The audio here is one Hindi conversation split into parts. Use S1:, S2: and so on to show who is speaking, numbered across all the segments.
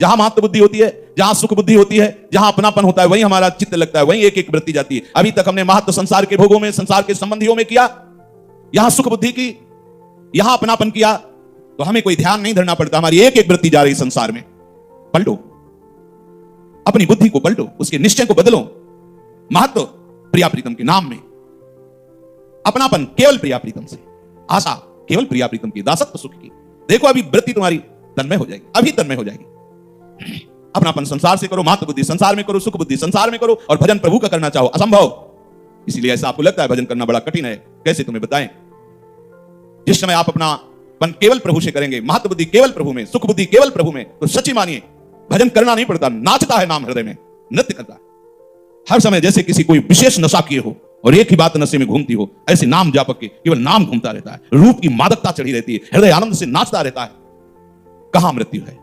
S1: जहां महत्व बुद्धि होती है, जहां सुख बुद्धि होती है, जहां अपनापन होता है, वहीं हमारा चित्त लगता है, वहीं एक एक वृत्ति जाती है। अभी तक हमने महत्व संसार के भोगों में, संसार के संबंधियों में किया, यहां सुख बुद्धि की, यहां अपनापन किया, तो हमें कोई ध्यान नहीं धरना पड़ता, हमारी एक एक वृत्ति जा रही संसार में। पलटो, अपनी बुद्धि को पलटो, उसके निश्चय को बदलो। महत्व प्रिया प्रीतम के नाम में, अपनापन केवल प्रिया प्रीतम से, आशा केवल प्रिया प्रीतम की, दासत्व सुख की। देखो अभी वृत्ति तुम्हारी तन्मय हो जाएगी, अभी तन्मय हो जाएगी। अपनापन संसार से करो, महत्व बुद्धि संसार में करो, सुख बुद्धि संसार में करो, और भजन प्रभु का करना चाहो, असंभव। इसीलिए ऐसा आपको लगता है भजन करना बड़ा कठिन है। कैसे तुम्हें बताएं? जिस समय आप अपनापन केवल प्रभु से करेंगे, महत्व बुद्धि केवल प्रभु में, सुख बुद्धि केवल प्रभु में, तो सच्ची मानिए भजन करना नहीं पड़ता, नाचता है नाम हृदय में, नृत्य करता है हर समय, जैसे किसी कोई विशेष नशा किए हो और एक ही बात नशे में घूमती हो, ऐसे नाम जापक के केवल नाम घूमता रहता है, रूप की मादकता चढ़ी रहती है, हृदय आनंद से नाचता रहता है। कहां मृत्यु है?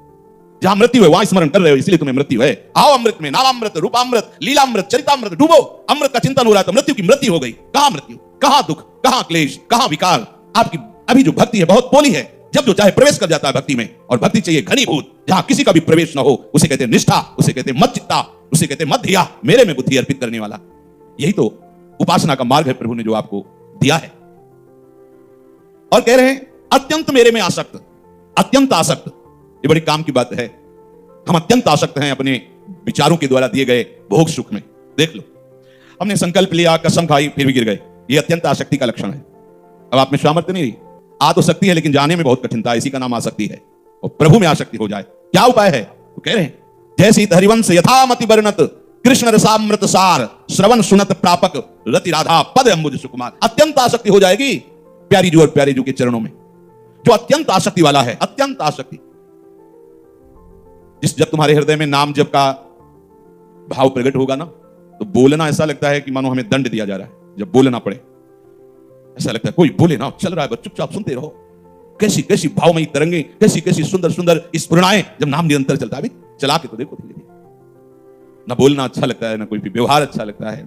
S1: जहां मृत्यु है वहां स्मरण कर रहे हो, इसलिए तुम्हें मृत्यु है। आओ अमृत में, नामामृत, रूपामृत, लीलामृत, चरितामृत, डूबो। अमृत का चिंतन हो रहा है तो मृत्यु की मृत्यु हो गई। कहां मृत्यु, कहां दुख, कहां क्लेश, कहां विकार? आपकी अभी जो भक्ति है बहुत पोली है। जब जो चाहे प्रवेश कर जाता है भक्ति में, और भक्ति चाहिए घनीभूत, जहां किसी का भी प्रवेश ना हो, उसे कहते हैं निष्ठा, उसे कहते हैं मत चित्ता, उसे कहते हैं मत धिया, मेरे में बुद्धि अर्पित करने वाला। यही तो उपासना का मार्ग है प्रभु ने जो आपको दिया है। और कह रहे हैं अत्यंत मेरे में आसक्त, अत्यंत आसक्त। ये बड़ी काम की बात है। हम अत्यंत आसक्त हैं अपने विचारों के द्वारा दिए गए भोग सुख में। देख लो, हमने संकल्प लिया, कसम खाई, फिर भी गिर गए। ये अत्यंत आसक्ति का लक्षण है। अब आप में सामर्थ्य नहीं रही, आ तो सकती है लेकिन जाने में बहुत कठिनता है, इसी का नाम आसक्ति है। और प्रभु में आसक्ति हो जाए, क्या उपाय है? तो कह रहे हैं जैसे हरिवंश यथामति वर्णत कृष्ण रसामृत सार श्रवण सुनत प्रापक रति राधा पद अंबुज सुकुमार। अत्यंत आसक्ति हो जाएगी प्यारी जू और प्यारे जू के चरणों में। जो अत्यंत आसक्ति वाला है, अत्यंत आसक्ति, जब तुम्हारे हृदय में नाम जप का भाव प्रकट होगा ना, तो बोलना ऐसा लगता है कि मानो हमें दंड दिया जा रहा है। जब बोलना पड़े ऐसा लगता है कोई बोले ना, चल रहा है बस चुपचाप सुनते रहो। कैसी कैसी भावमयी तरंगे, कैसी कैसी सुंदर सुंदर स्फुरणाएं जब नाम निरंतर चलता है। अभी चला के तो देखो धीरे धीरे, ना बोलना अच्छा लगता है, ना कोई भी व्यवहार अच्छा लगता है,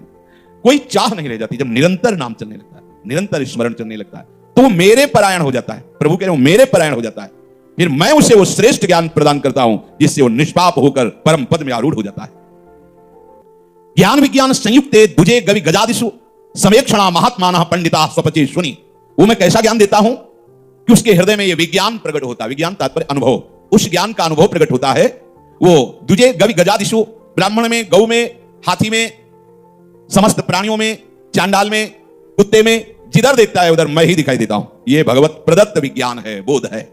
S1: कोई चाह नहीं रह जाती। जब निरंतर नाम चलने लगता है, निरंतर स्मरण चलने लगता है, तो वो मेरे परायण हो जाता है। प्रभु कह रहे हो मेरे परायण हो जाता है। फिर मैं उसे वो श्रेष्ठ ज्ञान प्रदान करता हूं जिससे वो निष्पाप होकर परम पद में आरूढ़ हो जाता है। ज्ञान विज्ञान संयुक्त दुजे गवि गजादिषु समेक्षणा महात्मानः पंडिता स्वपचे सुनी। वो मैं कैसा ज्ञान देता हूं कि उसके हृदय में ये विज्ञान प्रकट होता है। विज्ञान तात्पर्य अनुभव, उस ज्ञान का अनुभव प्रकट होता है। वो दुजे गवि गजादिषु, ब्राह्मण में, गौ में, हाथी में, समस्त प्राणियों में, चांडाल में, कुत्ते में, जिधर देखता है उधर मैं ही दिखाई देता हूं। ये भगवत प्रदत्त विज्ञान है, बोध है।